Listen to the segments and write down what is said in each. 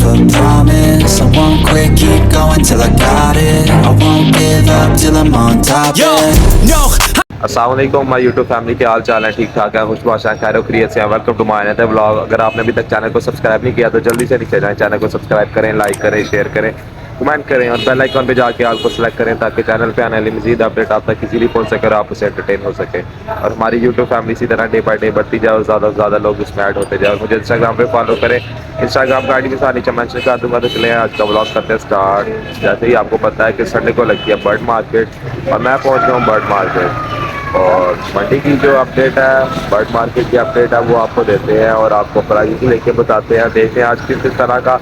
a promise. I won't quit, keep going till I got it. I won't give up till I'm on top. No. अस्सलाम वालेकुम my YouTube family, के हाल चाल है? ठीक ठाक है, खुश बाशा खैर खैरियत से। Welcome to my another vlog. अगर आपने अभी तक चैनल को सब्सक्राइब नहीं किया तो जल्दी से नीचे जाएं, चैनल को सब्सक्राइब करें, लाइक करें, शेयर करें, कमेंट करें और बेल आइकन पे जाके ऑल को सेलेक्ट करें ताकि चैनल पे आने वाली मजीद अपडेट आप तक इजीली पहुंच सके और आप उसे एंटरटेन हो सके। और हमारी यूट्यूब फैमिली इसी तरह डे बाय डे बढ़ती जाए और ज़्यादा से ज़्यादा लोग इसमें ऐड होते जाए। और मुझे इंस्टाग्राम पे फॉलो करें, इंस्टाग्राम का आईडी के साथ नीचे मेंशन कर दूंगा। तो चले आज का व्लॉग करते हैं स्टार्ट। जैसे ही आपको पता है कि संडे को लगती है बर्ड मार्केट और मैं पहुँच गया हूँ बर्ड मार्केट। और मंडी की जो अपडेट है, बर्ड मार्केट की अपडेट है, वो आपको देते हैं और आपको प्राइस लेके बताते हैं। देखते हैं आज किस तरह का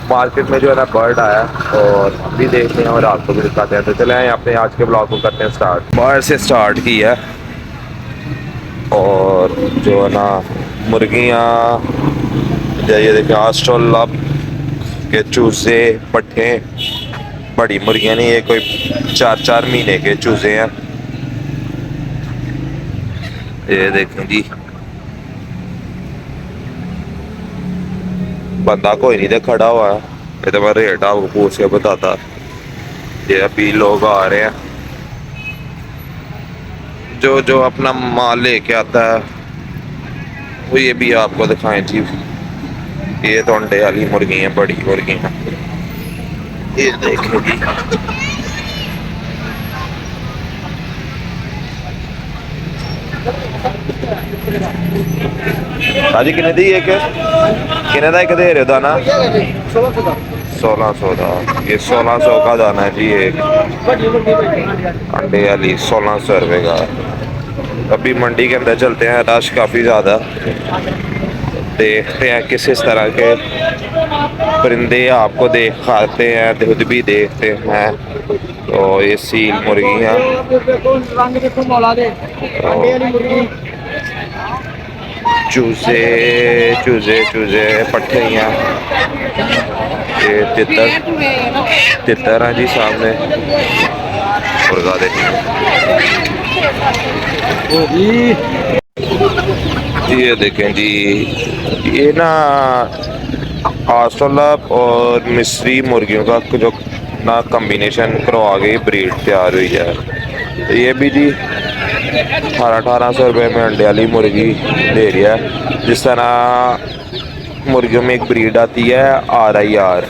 मार्केट में जो है ना बर्ड आया और हम भी देखते हैं और आपको भी दिखाते हैं। तो चले आए अपने आज के ब्लॉग को करते हैं स्टार्ट। बाहर से स्टार्ट की है और जो है ना मुर्गियाँ, ये देखिए ऑस्ट्रेलिया के चूजे, पट्टे, बड़ी मुर्गियाँ नहीं, ये कोई 4-4 महीने के चूजे हैं। ये देखें जी, बंदा कोई नहीं था खड़ा हुआ है, ये तो मैं रेट आपको पूछ के बताता। ये अभी लोग आ रहे हैं, जो जो अपना माल लेके आता है वो ये भी आपको दिखाएं जी। ये तो अंडे वाली मुर्गी है, बड़ी मुर्गी है, ये देखें जी। हाजी कितने दी एक, कितने का एक दे रहे हो दाना? 1600 का। ये 1600 का दाना है जी एक अंडे वाली, 1600 रुपये का। अभी मंडी के अंदर चलते हैं, रश काफ़ी ज़्यादा। देखते हैं किस तरह के परिंदे आपको दिखाते हैं, दूध भी देखते हैं। तो ये सील मुर्गियाँ, चूजे चूजे चूजे, पट्ठियाँ, ये तितर हैं जी सामने। मुर्गा देखिए, ये देखें जी, ये ना ऑस्ट्रेलिया और मिस्री मुर्गियों का जो ना कम्बिनेशन करवा गई ब्रीड तैयार हुई है। तो ये भी जी 1800 रुपये में अंडे वाली मुर्गी दे रही है। जिस तरह मुर्गियों में एक ब्रीड आती है RIR,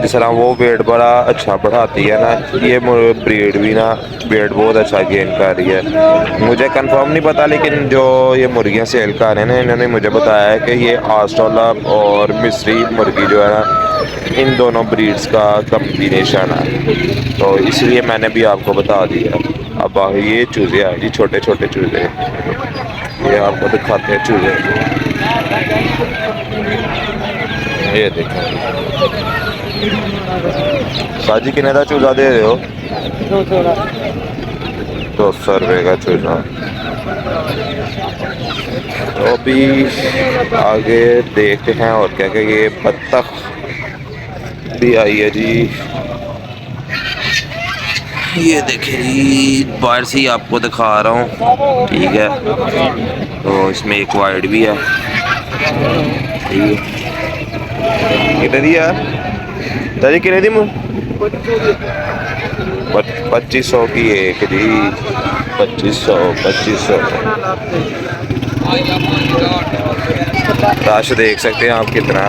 जिस तरह वो वेट बड़ा अच्छा बढ़ाती है ना, ये ब्रीड भी ना वेट बहुत अच्छा गेन कर रही है। मुझे कंफर्म नहीं पता, लेकिन जो ये मुर्गियाँ सेल कर रहे हैं ना, इन्होंने मुझे बताया है कि ये ऑस्ट्रेलिया और मिस्री मुर्गी जो है ना, इन दोनों ब्रीड्स का कम्बिनेशन है। तो इसलिए मैंने भी आपको बता दिया। अब ये चूजे हैं जी, छोटे छोटे चूजे, ये आपको दिखाते हैं चूजे। ये देखें साजी, कितने का चूजा दे रहे हो? 200 रुपये का चूजा। तो अभी आगे देखते हैं और क्या क्या। ये बत्तख भी आई है जी, ये देखें जी, बाहर से ही आपको दिखा रहा हूँ, ठीक है। तो इसमें एक वाइड भी है। कितने दी है दादी, कितने दी? 2500 की एक जी, 2500। रश देख सकते हैं आप कितना।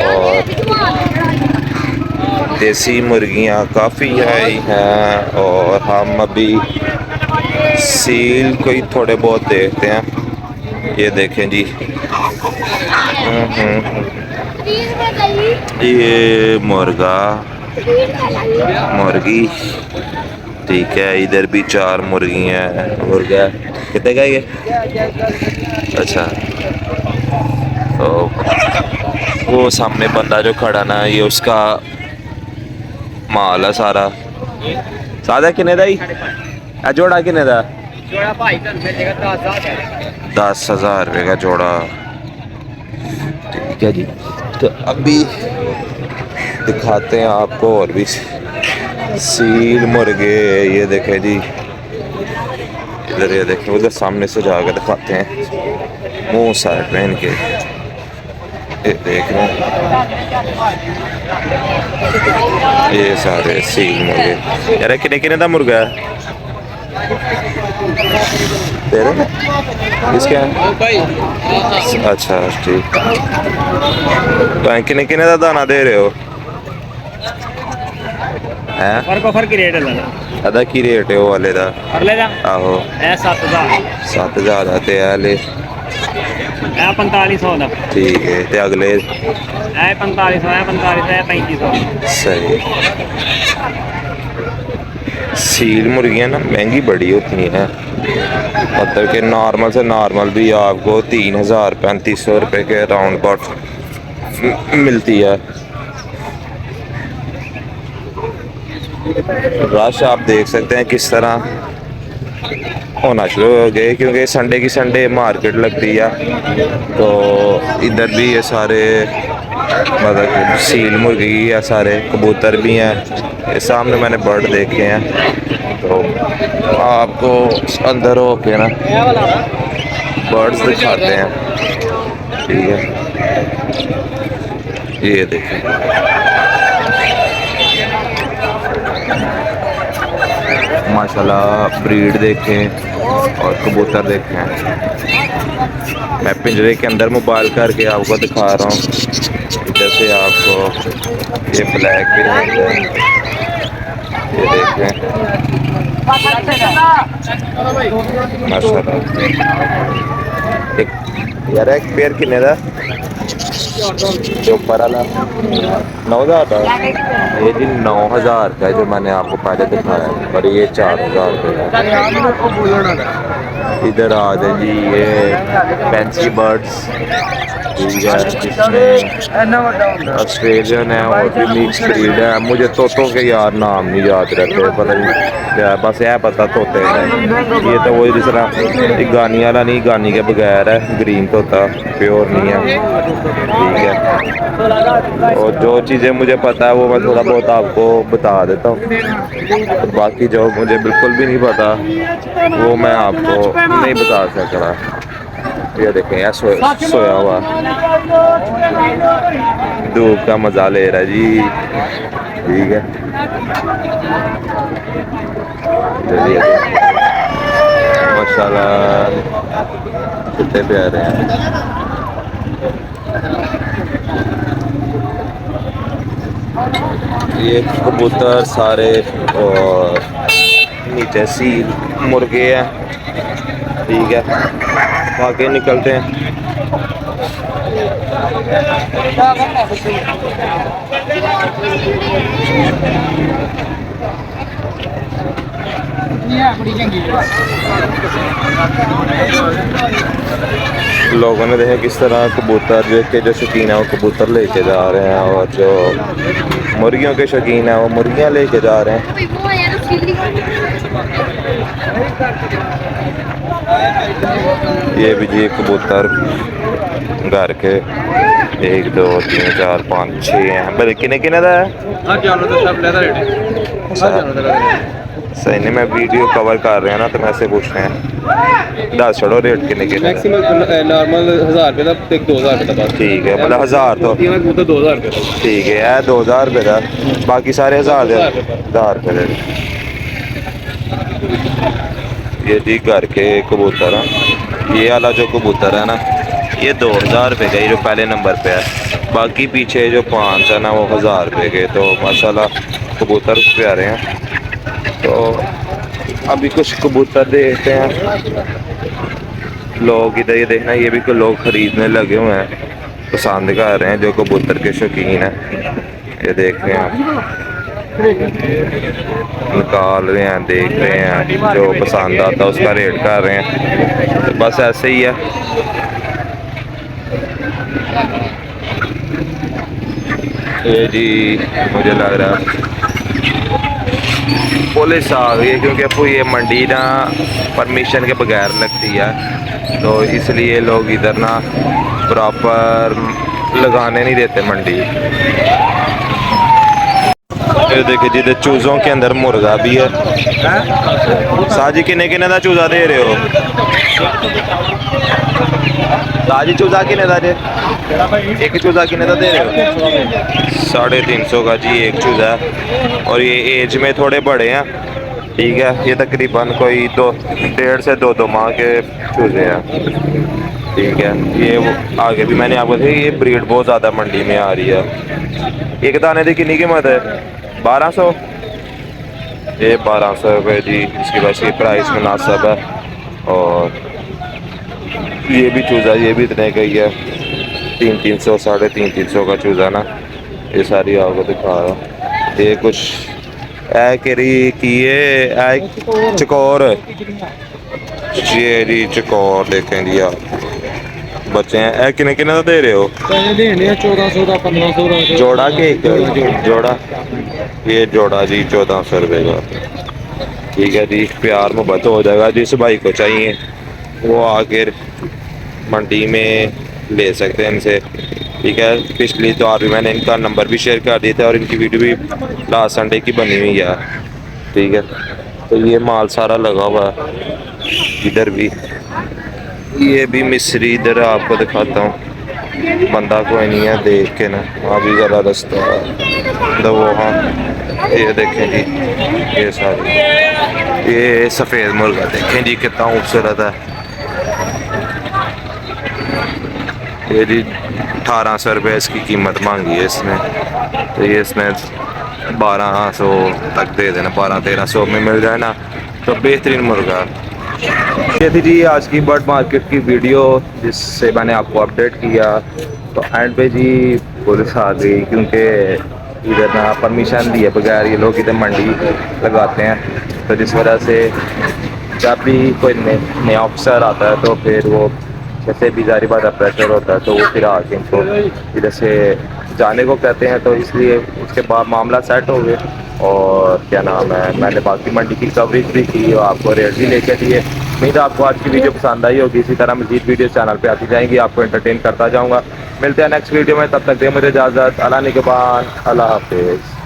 और देसी मुर्गियाँ काफ़ी आई हैं और हम अभी सील कोई थोड़े बहुत देखते हैं। ये देखें जी, ये मुर्गा मुर्गी, ठीक है। इधर भी 4 मुर्गी हैं। मुर्गा कितने का ये? अच्छा, तो वो सामने बंदा जो खड़ा ना, ये उसका माल है सारा। सादा किने दा ही जोड़ा, किने दा? 10,000 रुपये का जोड़ा, ठीक है जी। तो अभी दिखाते हैं आपको और भी सील मुर्गे। ये देखें जी, इधर ये देखें, उधर सामने से जाकर दिखाते हैं, मुंह साइड में इनके। ये देख रहे हैं, ये सारे सील मुर्गे। यार किने किने दा मुर्गा है तेरे किसके हैं? अच्छा ठीक। तो किने किने दा दाना दे रहे हो? हैं फर्क की रेट है अदा की रेट है वो वाले दा? अगले दा आहो 7000 दा ते आले 4500 दा। ठीक है ते अगले 4500 3500 सही। सील मुर्गियाँ ना महंगी बड़ी होती हैं, मतलब कि नॉर्मल से नॉर्मल भी आपको 3000 3500 रुपये के राउंड अबाउट मिलती है। रश आप देख सकते हैं किस तरह होना शुरू हो गए, क्योंकि संडे की संडे मार्केट लगती है, तो इधर भी ये सारे मतलब सील मुर्गी है, सारे कबूतर भी हैं। ये सामने मैंने बर्ड देखे हैं, तो आपको अंदर हो के ना बर्ड्स दिखाते हैं। ठीक है, ये देखें माशाल्लाह, ब्रीड देखें और कबूतर देखें। मैं पिंजरे के अंदर मोबाइल करके आपको दिखा रहा हूँ। इधर से आपको ये ब्लैक भी रहते हैं, ये देखें माशाल्लाह। एक यार एक पेयर कितने दा? जो ऊपर वाला 9000 का, ये जी 9000 का है जो मैंने आपको पहले दिखाया, और ये 4000 का है। इधर आ जाए जी, ये फैंसी बर्ड्स, ठीक है, जिसमें ऑस्ट्रेलियन है और भी मिक्स ब्रीड है। मुझे तोतों के यार नाम नहीं याद रहते, पता नहीं, बस यह पता तोते हैं। ये तो वही दूसरा गानी वाला नहीं, गानी के बगैर है, ग्रीन तोता, प्योर नहीं है। ठीक है, और जो चीज़ें मुझे पता है वो मैं थोड़ा बहुत आपको बता देता हूँ, बाकी जो मुझे बिल्कुल भी नहीं पता वो मैं आपको नहीं बता सक रहा। ये देखें यार सोया हुआ धूप का मजा ले रहा है जी। ठीक है, चलिए माशाल्लाह कितने प्यारे हैं। ये कबूतर सारे और नीचे सी मुर्गे हैं। ठीक है, आगे निकलते हैं। लोगों ने देखा किस तरह कबूतर जो शौकीन है वो कबूतर लेके जा रहे हैं, और जो मुर्गियों के शौकीन है वो मुर्गियां लेके जा रहे हैं। ये भी जी कबूतर घर के 1 2 3 4 5 6 हैं, बल्कि किने किने दा है? सही नहीं, मैं वीडियो कवर कर रहे हैं ना, तो मैं से पूछ रहे हैं। 10 छोड़ो, रेट किने किने मैक्सिमम नॉर्मल 1000 रुपये का, 2000 रुपये का। ठीक है, मतलब 1000 तो 2000 रुपये। ठीक है, यह 2000 रुपये का, बाकी सारे 1000 रुपये दे। ये जी घर के कबूतर हैं। ये वाला जो कबूतर है ना, ये 2000 रुपये का, ये जो पहले नंबर पे है। बाकी पीछे जो 5 है ना वो 1000 रुपये के। तो माशाल्लाह कबूतर प्यारे हैं। तो अभी कुछ कबूतर देखते हैं। लोग इधर ये देखना, ये भी लोग खरीदने लगे हुए हैं, पसंद कर रहे हैं जो कबूतर के शौकीन हैं। ये देख रहे हैं आप, निकाल रहे हैं, देख रहे हैं, जो पसंद आता है उसका रेट कर रहे हैं। तो बस ऐसे ही है। ये जी मुझे लग रहा है पुलिस आ गई है, क्योंकि आपको ये मंडी ना परमिशन के बगैर लगती है, तो इसलिए लोग इधर ना प्रॉपर लगाने नहीं देते मंडी। ये देखिए जी, चूज़ों के अंदर मुर्गा भी है। साजी किने किने दा चूज़ा दे रहे हो? ताजी चूजा किने दा जे? एक चूजा किने दा दे रहे हो? 350 का जी एक चूजा। और ये एज में थोड़े बड़े हैं, ठीक है। ये तकरीबन कोई 1.5 से 2 माह के चूजे हैं, ठीक है। ये वो आगे भी मैंने आपको देखी, ये ब्रीड बहुत ज़्यादा मंडी में आ रही है। एक दाने की कितनी कीमत है? 1200। ये 1200 रुपये जी, इसकी वजह से प्राइस मुनासिब है। और ये भी चूज़ा, ये भी इतने का ही है, 300 350 का चूज़ा ना। ये सारी आपको दिखा रहा। ये कुछ ऐ केरी की ये चकोर, ये जी चकोर देखें जी आप, बच्चे हैं। ऐ किने किने दे रहे हो? 1400 का 1500 का जोड़ा के एक जोड़ा? ये जोड़ा जी 1400 रुपये का, ठीक है जी। प्यार मोहब्बत हो जाएगा। जिस भाई को चाहिए वो आके मंडी में ले सकते हैं इनसे, ठीक है। पिछली बार भी मैंने इनका नंबर भी शेयर कर दिया था और इनकी वीडियो भी लास्ट संडे की बनी हुई है, ठीक है। तो ये माल सारा लगा हुआ है इधर भी। ये भी मिस्री इधर आपको दिखाता हूँ, बंदा कोई नहीं है, देख के ना अभी ज़रा रास्ता तो वो। हाँ ये देखें जी, ये सारी, ये सफ़ेद मुर्गा देखें जी कितना खूबसूरत है। ये जी 1800 रुपये इसकी कीमत मांगी है इसने। तो ये इसने 1200 तक दे देना, 1200-1300 में मिल जाए ना तो बेहतरीन मुर्गा। ये थी जी आज की बर्ड मार्केट की वीडियो, जिससे मैंने आपको अपडेट किया। तो एंड पे जी पुलिस आ गई, क्योंकि इधर ना परमिशन दिए बगैर ये लोग इधर मंडी लगाते हैं। तो जिस वजह से जब भी कोई नया ऑफिसर आता है तो फिर वो जैसे भी जारी बात प्रेशर होता है, तो वो फिर आके इनको इधर से जाने को कहते हैं। तो इसलिए उसके बाद मामला सेट हो गए। और क्या नाम है, मैंने बाकी मंडी की कवरेज भी की और आपको रेट भी लेके दिए। उम्मीद आपको आज की वीडियो पसंद आई होगी। इसी तरह मजीद वीडियो चैनल पे आती जाएंगी, आपको एंटरटेन करता जाऊंगा। मिलते हैं नेक्स्ट वीडियो में, तब तक दे मुझे इजाज़त। अल्लाह निगहबान, अल्लाह हाफिज़।